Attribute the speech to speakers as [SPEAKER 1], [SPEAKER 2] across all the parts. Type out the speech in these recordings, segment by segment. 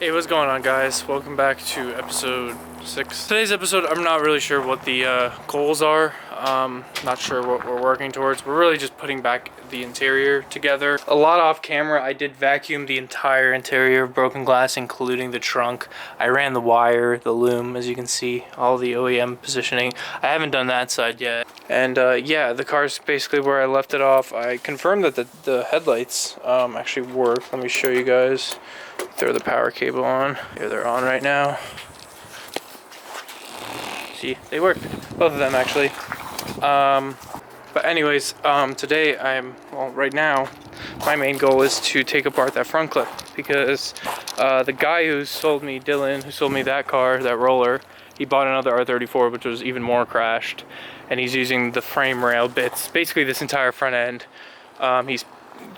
[SPEAKER 1] Hey, what's going on, guys? Welcome back to episode 6. Today's episode, I'm not really sure what the goals are. Not sure what we're working towards. We're really just putting back the interior together. A lot off camera. I did vacuum the entire interior of Broken Glass, including the trunk. I ran the wire, the loom, as you can see, all the OEM positioning. I haven't done that side yet. And yeah, the car's basically where I left it off. I confirmed that the headlights actually work. Let me show you guys. Throw the power cable on. Here, they're on right now. See, they work. Both of them actually. But anyways, today right now, my main goal is to take apart that front clip because the guy who sold me, Dylan, who sold me that car, that roller, he bought another R34, which was even more crashed, and he's using the frame rail bits, basically this entire front end. He's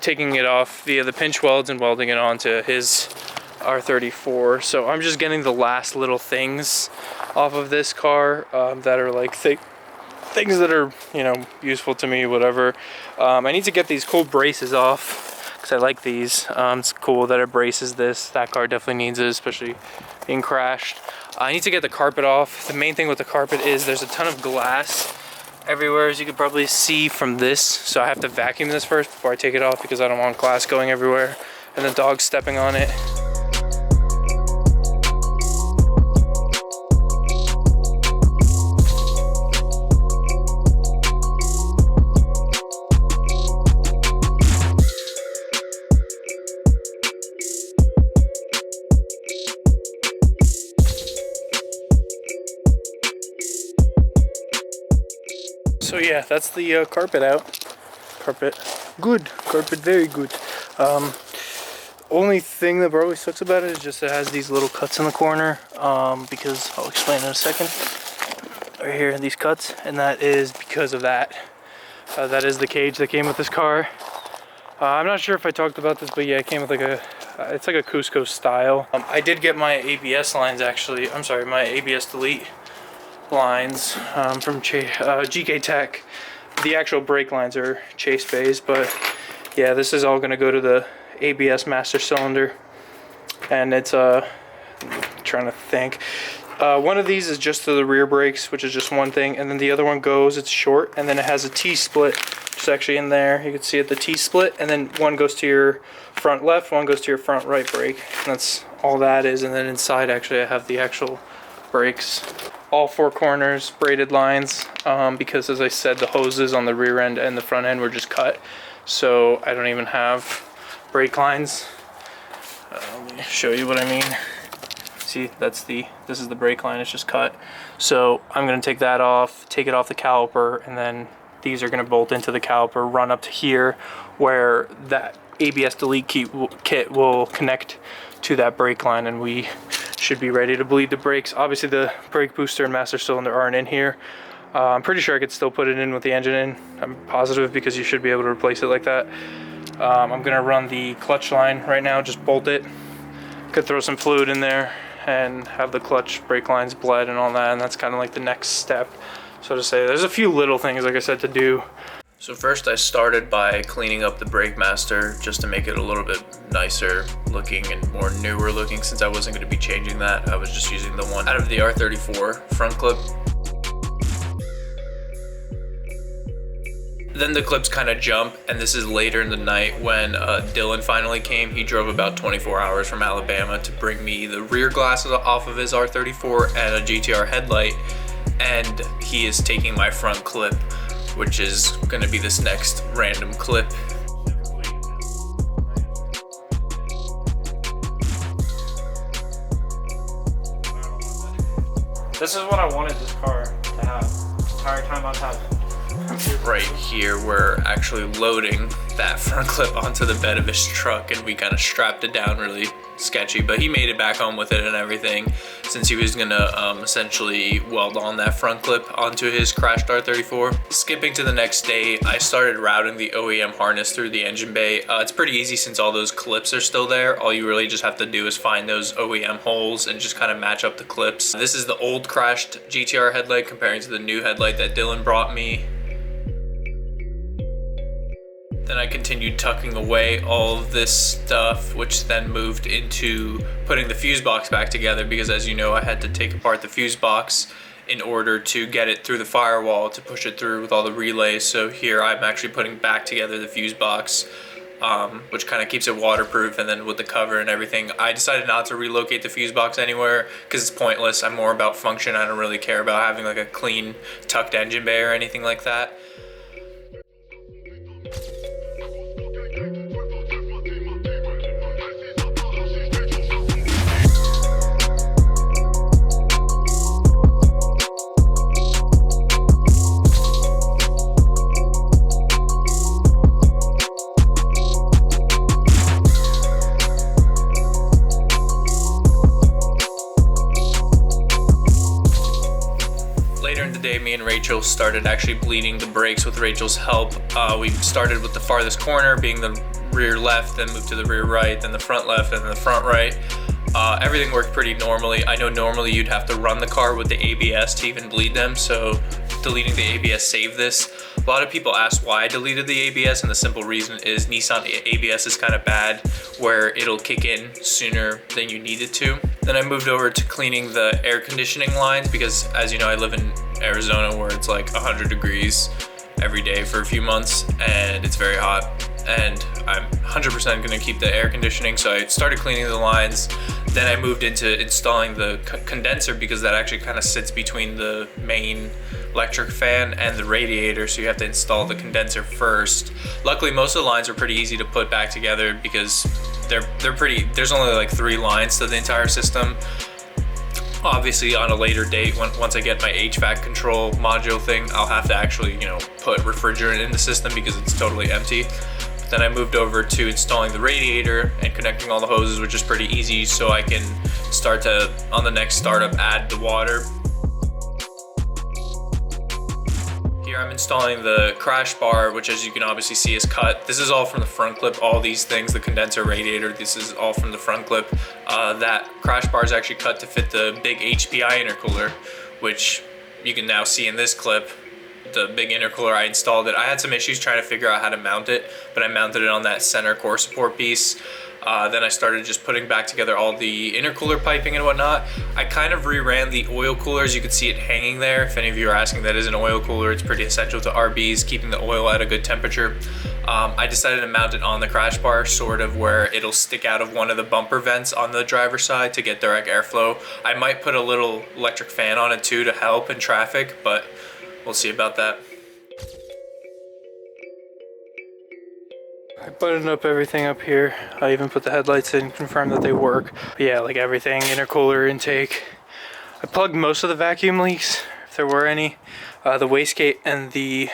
[SPEAKER 1] taking it off via the pinch welds and welding it onto his R34. So I'm just getting the last little things off of this car that are like things that are, you know, useful to me, whatever. I need to get these cool braces off because I like these. It's cool that it braces this. That car definitely needs it, especially being crashed. I need to get the carpet off. The main thing with the carpet is there's a ton of glass everywhere, as you can probably see from this. So I have to vacuum this first before I take it off because I don't want glass going everywhere and the dog stepping on it. So yeah, that's the carpet out. Carpet, good. Carpet, very good. Only thing that probably sucks about it is just it has these little cuts in the corner. Because I'll explain in a second. Right here, these cuts, and that is because of that. That is the cage that came with this car. I'm not sure if I talked about this, but yeah, it came with like it's like a Cusco style. I did get my ABS lines actually. I'm sorry, my ABS delete lines from GK Tech. The actual brake lines are Chase Bays, but yeah, this is all going to go to the ABS master cylinder, and it's trying to think. One of these is just to the rear brakes, which is just one thing, and then the other one goes, it's short, and then it has a T-split, which is actually in there. You can see it, the T-split, and then one goes to your front left, one goes to your front right brake, and that's all that is. And then inside, actually, I have the actual brakes. All four corners, braided lines, because as I said, the hoses on the rear end and the front end were just cut, so I don't even have brake lines. Let me show you what I mean. See, this is the brake line, it's just cut. So I'm gonna take that off, take it off the caliper, and then these are gonna bolt into the caliper, run up to here, where that ABS delete kit will connect to that brake line, and we should be ready to bleed the brakes. Obviously the brake booster and master cylinder aren't in here. I'm pretty sure I could still put it in with the engine in. I'm positive because you should be able to replace it like that. I'm gonna run the clutch line right now, just bolt it. Could throw some fluid in there and have the clutch brake lines bled and all that, and that's kind of like the next step, so to say. There's a few little things, like I said, to do. So first I started by cleaning up the brake master just to make it a little bit nicer looking and more newer looking, since I wasn't going to be changing that. I was just using the one out of the R34 front clip. Then the clips kind of jump, and this is later in the night when Dylan finally came. He drove about 24 hours from Alabama to bring me the rear glasses off of his R34 and a GTR headlight, and he is taking my front clip, which is going to be this next random clip.
[SPEAKER 2] This is what I wanted this car to have the entire time I've had it.
[SPEAKER 1] Right here, we're actually loading that front clip onto the bed of his truck, and we kind of strapped it down really sketchy, but he made it back home with it and everything, since he was gonna essentially weld on that front clip onto his crashed R34. Skipping to the next day, I started routing the OEM harness through the engine bay. It's pretty easy since all those clips are still there. All you really just have to do is find those OEM holes and just kind of match up the clips. This is the old crashed GTR headlight comparing to the new headlight that Dylan brought me. Then then I continued tucking away all of this stuff, which then moved into putting the fuse box back together, because as you know, I had to take apart the fuse box in order to get it through the firewall to push it through with all the relays. So here I'm actually putting back together the fuse box, which kind of keeps it waterproof, and then with the cover and everything. I decided not to relocate the fuse box anywhere because it's pointless. I'm more about function. I don't really care about having like a clean tucked engine bay or anything like that. Me and Rachel started actually bleeding the brakes with Rachel's help. We started with the farthest corner being the rear left, then moved to the rear right, then the front left, and then the front right. Everything worked pretty normally. I know normally you'd have to run the car with the ABS to even bleed them, so deleting the ABS saved this. A lot of people ask why I deleted the ABS, and the simple reason is Nissan ABS is kind of bad, where it'll kick in sooner than you need it to. Then I moved over to cleaning the air conditioning lines, because as you know, I live in Arizona where it's like 100 degrees every day for a few months and it's very hot, and I'm 100% gonna keep the air conditioning. So I started cleaning the lines. Then I moved into installing the condenser, because that actually kind of sits between the main electric fan and the radiator, so you have to install the condenser first. Luckily most of the lines are pretty easy to put back together because they're pretty, there's only like 3 lines to the entire system. Obviously on a later date, once I get my HVAC control module thing, I'll have to actually, you know, put refrigerant in the system because it's totally empty. But then I moved over to installing the radiator and connecting all the hoses, which is pretty easy, so I can start to, on the next startup, add the water. Here I'm installing the crash bar, which as you can obviously see is cut. This is all from the front clip, all these things, the condenser, radiator, this is all from the front clip. That crash bar is actually cut to fit the big HPI intercooler, which you can now see in this clip. The big intercooler, I installed it. I had some issues trying to figure out how to mount it, but I mounted it on that center core support piece. Then I started just putting back together all the intercooler piping and whatnot. I kind of reran the oil coolers. You can see it hanging there. If any of you are asking, that is an oil cooler. It's pretty essential to RBs, keeping the oil at a good temperature. I decided to mount it on the crash bar, sort of where it'll stick out of one of the bumper vents on the driver's side to get direct airflow. I might put a little electric fan on it too to help in traffic, but we'll see about that. I buttoned up everything up here. I even put the headlights in, confirmed that they work. But yeah, like everything, intercooler, intake. I plugged most of the vacuum leaks, if there were any. The wastegate and the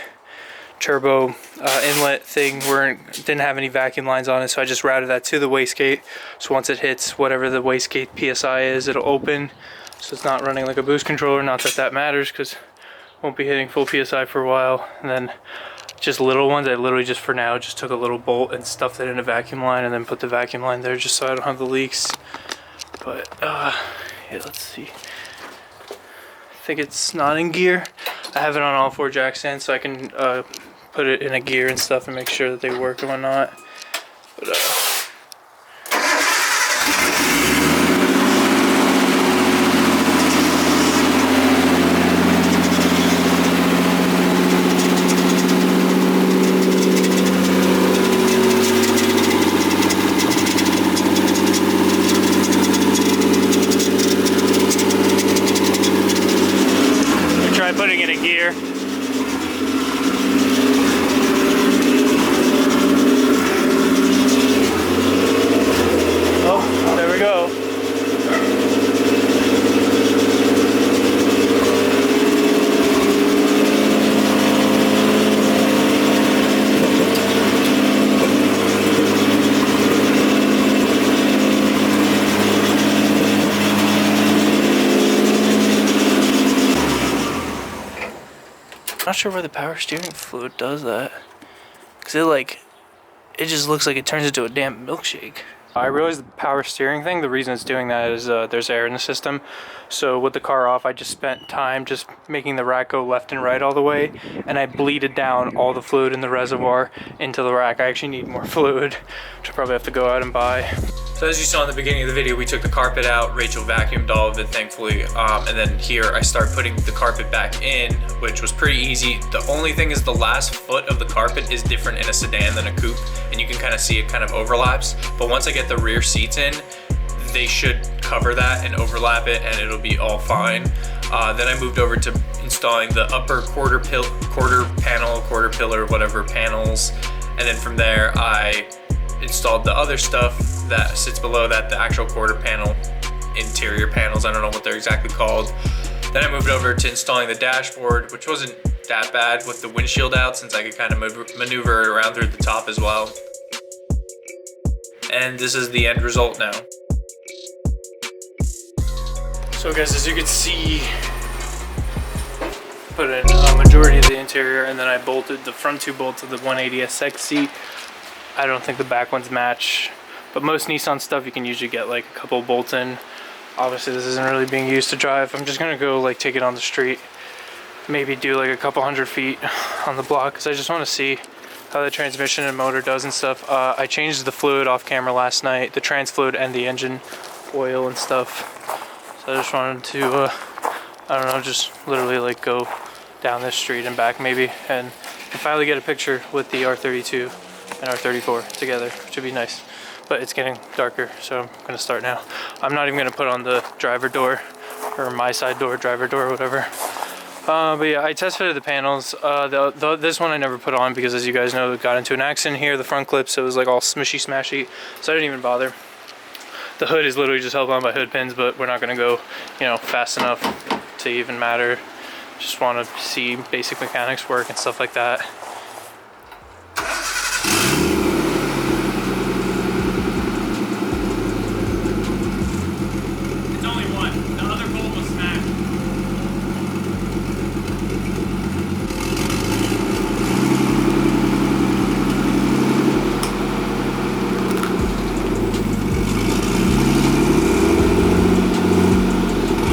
[SPEAKER 1] turbo inlet thing didn't have any vacuum lines on it, so I just routed that to the wastegate. So once it hits whatever the wastegate PSI is, it'll open. So it's not running like a boost controller. Not that that matters, because won't be hitting full PSI for a while. And then just little ones, I literally just for now just took a little bolt and stuffed it in a vacuum line and then put the vacuum line there just so I don't have the leaks. But yeah, let's see. I think it's not in gear. I have it on all 4 jack stands, so I can put it in a gear and stuff and make sure that they work and whatnot. But putting it in gear. Oh, there we go. Not sure where the power steering fluid does that, because it just looks like it turns into a damn milkshake. I realized the power steering thing, the reason it's doing that is there's air in the system. So with the car off, I just spent time just making the rack go left and right all the way, and I bleeded down all the fluid in the reservoir into the rack. I actually need more fluid, which I probably have to go out and buy. So as you saw in the beginning of the video, we took the carpet out. Rachel vacuumed all of it, thankfully. And then here I start putting the carpet back in, which was pretty easy. The only thing is the last foot of the carpet is different in a sedan than a coupe, and you can kind of see it kind of overlaps. But once I get the rear seats in, they should cover that and overlap it, and it'll be all fine. Then I moved over to installing the upper quarter pillar, whatever panels. And then from there, I installed the other stuff that sits below that, the actual quarter panel, interior panels, I don't know what they're exactly called. Then I moved over to installing the dashboard, which wasn't that bad with the windshield out, since I could kind of maneuver it around through the top as well. And this is the end result now. So guys, as you can see, put in a majority of the interior, and then I bolted the front two bolts of the 180SX seat. I don't think the back ones match, but most Nissan stuff you can usually get like a couple bolts in. Obviously this isn't really being used to drive. I'm just gonna go like take it on the street, maybe do like a couple 100 feet on the block, because I just want to see how the transmission and motor does and stuff. I changed the fluid off camera last night, the trans fluid and the engine oil and stuff. So I just wanted to, I don't know, just literally like go down this street and back maybe, and finally get a picture with the R32 and R34 together, which would be nice. But it's getting darker, so I'm gonna start now. I'm not even gonna put on the driver door, or my side door, driver door, whatever. But yeah, I test fitted the panels. This one I never put on because, as you guys know, it got into an accident here, the front clip, so it was like all smushy smashy, so I didn't even bother. The hood is literally just held on by hood pins, but we're not gonna go, you know, fast enough to even matter. Just want to see basic mechanics work and stuff like that. It's only one. The other bolt was smashed.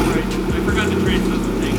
[SPEAKER 1] Right, I forgot to transfer the thing.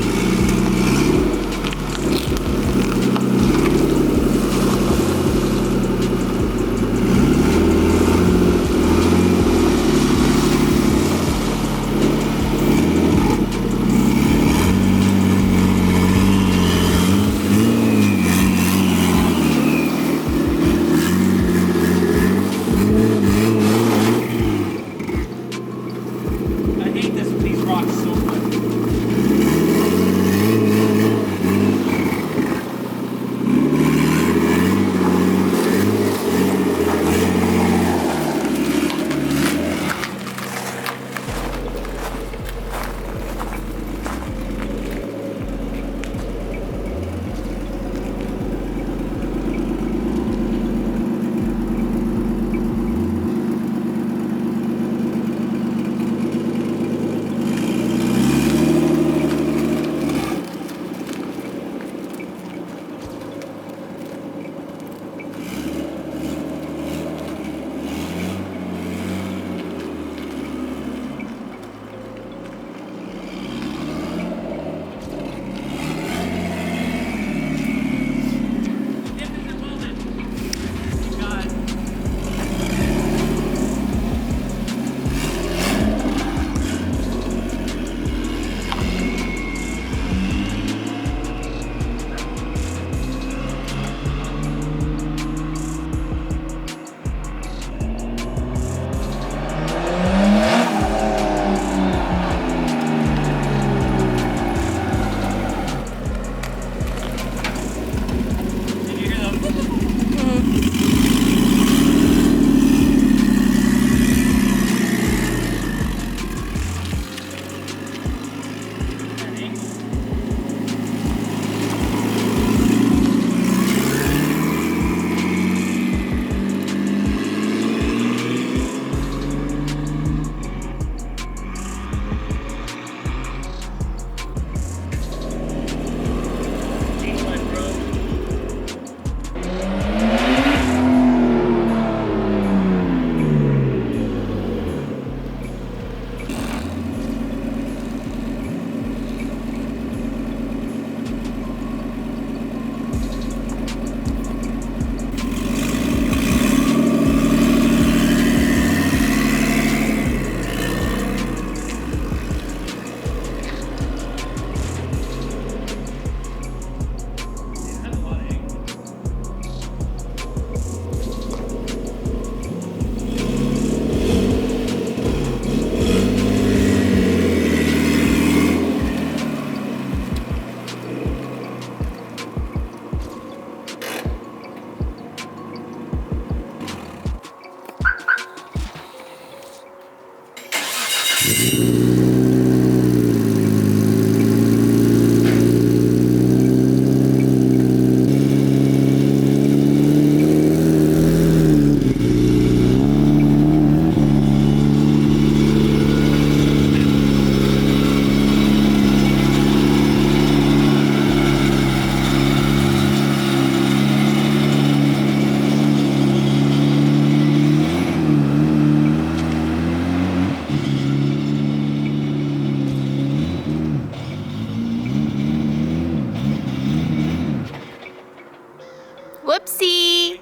[SPEAKER 3] Whoopsie!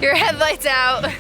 [SPEAKER 3] Your headlight's out.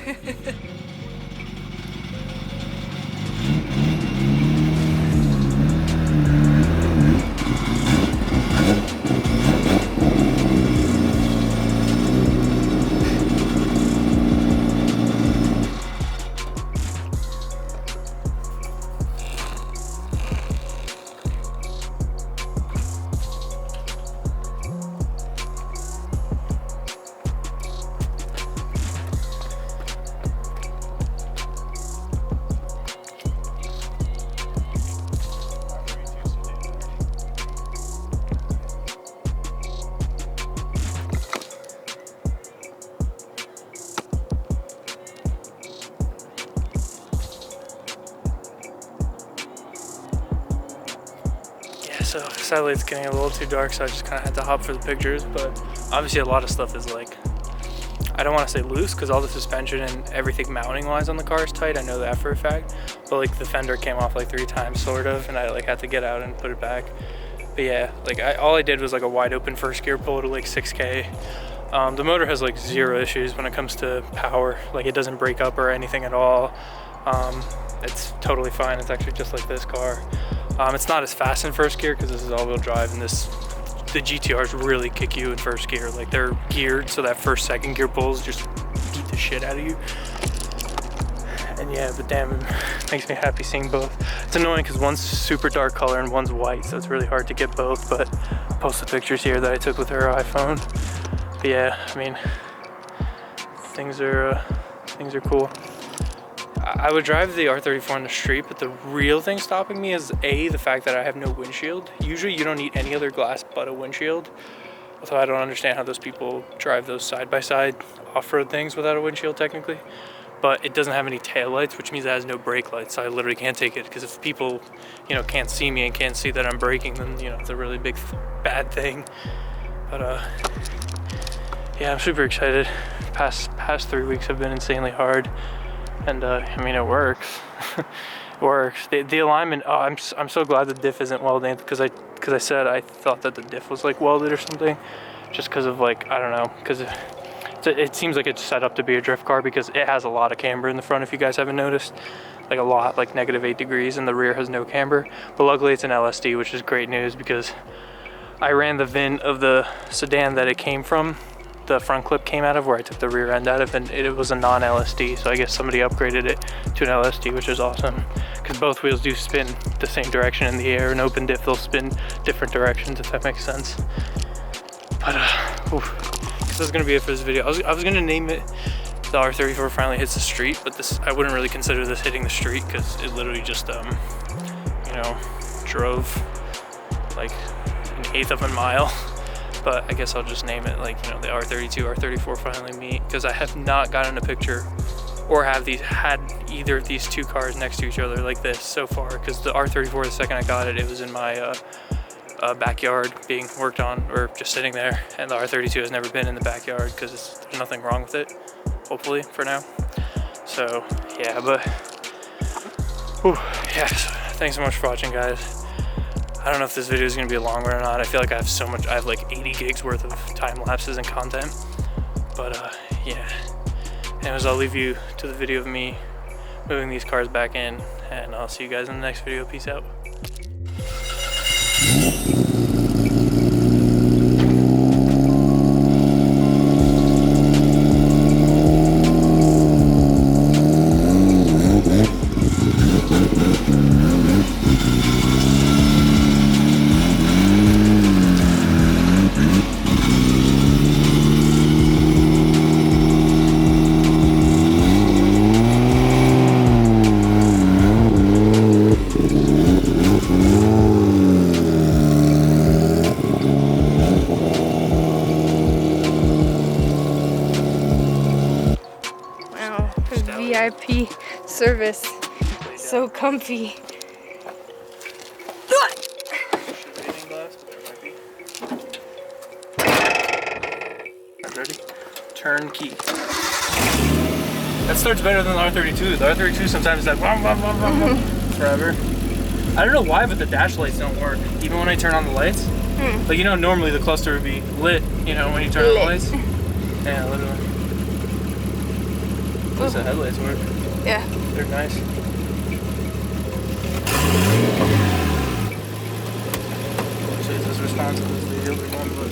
[SPEAKER 1] So sadly it's getting a little too dark, so I just kind of had to hop for the pictures. But obviously a lot of stuff is like, I don't want to say loose because all the suspension and everything mounting wise on the car is tight. I know that for a fact. But like the fender came off like 3 times sort of, and I like had to get out and put it back. But yeah, like all I did was like a wide open first gear pull to like 6K. The motor has like 0 issues when it comes to power. Like it doesn't break up or anything at all. It's totally fine. It's actually just like this car. It's not as fast in first gear because this is all-wheel drive, and the GTRs really kick you in first gear. Like they're geared so that first, second gear pulls just beat the shit out of you. And yeah, but damn, it makes me happy seeing both. It's annoying because one's super dark color and one's white, so it's really hard to get both. But I'll post the pictures here that I took with her iPhone. But yeah, I mean, things are cool. I would drive the R34 on the street, but the real thing stopping me is the fact that I have no windshield. Usually you don't need any other glass but a windshield. Although I don't understand how those people drive those side-by-side off-road things without a windshield technically. But it doesn't have any tail lights, which means it has no brake lights. So I literally can't take it because if people, you know, can't see me and can't see that I'm braking, then, you know, it's a really big bad thing. But yeah, I'm super excited. Past 3 weeks have been insanely hard. And I mean, it works. It works. The alignment. Oh, I'm so glad the diff isn't welded because I said I thought that the diff was like welded or something, just because of like, I don't know, because it seems like it's set up to be a drift car because it has a lot of camber in the front. If you guys haven't noticed, like a lot, like -8 degrees, and the rear has no camber. But luckily it's an LSD, which is great news because I ran the VIN of the sedan that it came from. The front clip came out of where I took the rear end out of, and it was a non-LSD, so I guess somebody upgraded it to an LSD, which is awesome because both wheels do spin the same direction in the air. An open diff, they'll spin different directions, if that makes sense. But this is gonna be it for this video. I was gonna name it the R34 finally hits the street, but this, I wouldn't really consider this hitting the street because it literally just you know, drove like 1/8 of a mile. But I guess I'll just name it like, you know, the R32, R34 finally meet, because I have not gotten a picture or had either of these two cars next to each other like this so far, because the R34, the second I got it, it was in my backyard being worked on, or just sitting there, and the R32 has never been in the backyard because there's nothing wrong with it, hopefully, for now. So yeah, but yeah, so thanks so much for watching, guys. I don't know if this video is going to be a long one or not. I feel like I have so much, I have like 80 gigs worth of time lapses and content. But yeah. Anyways, I'll leave you to the video of me moving these cars back in, and I'll see you guys in the next video. Peace out.
[SPEAKER 3] VIP service. So comfy.
[SPEAKER 1] Ready? Turnkey. That starts better than the R32. The R32 sometimes is like forever. I don't know why, but the dash lights don't work. Even when I turn on the lights. Like, you know, normally the cluster would be lit, you know, when you turn on the lights. Yeah, literally. At least the headlights work.
[SPEAKER 3] Yeah.
[SPEAKER 1] They're nice. So it's as responsive as the other one, but...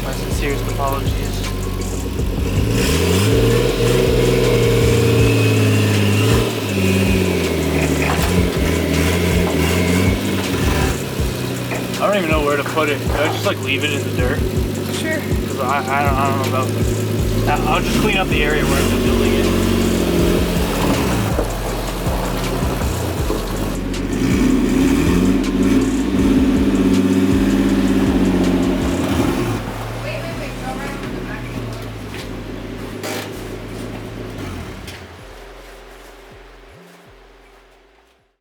[SPEAKER 1] My sincerest apologies. I don't even know where to put it. Do I just like leave it in the dirt?
[SPEAKER 3] Sure.
[SPEAKER 1] Because I don't know about that. I'll just clean up the area where I'm building it.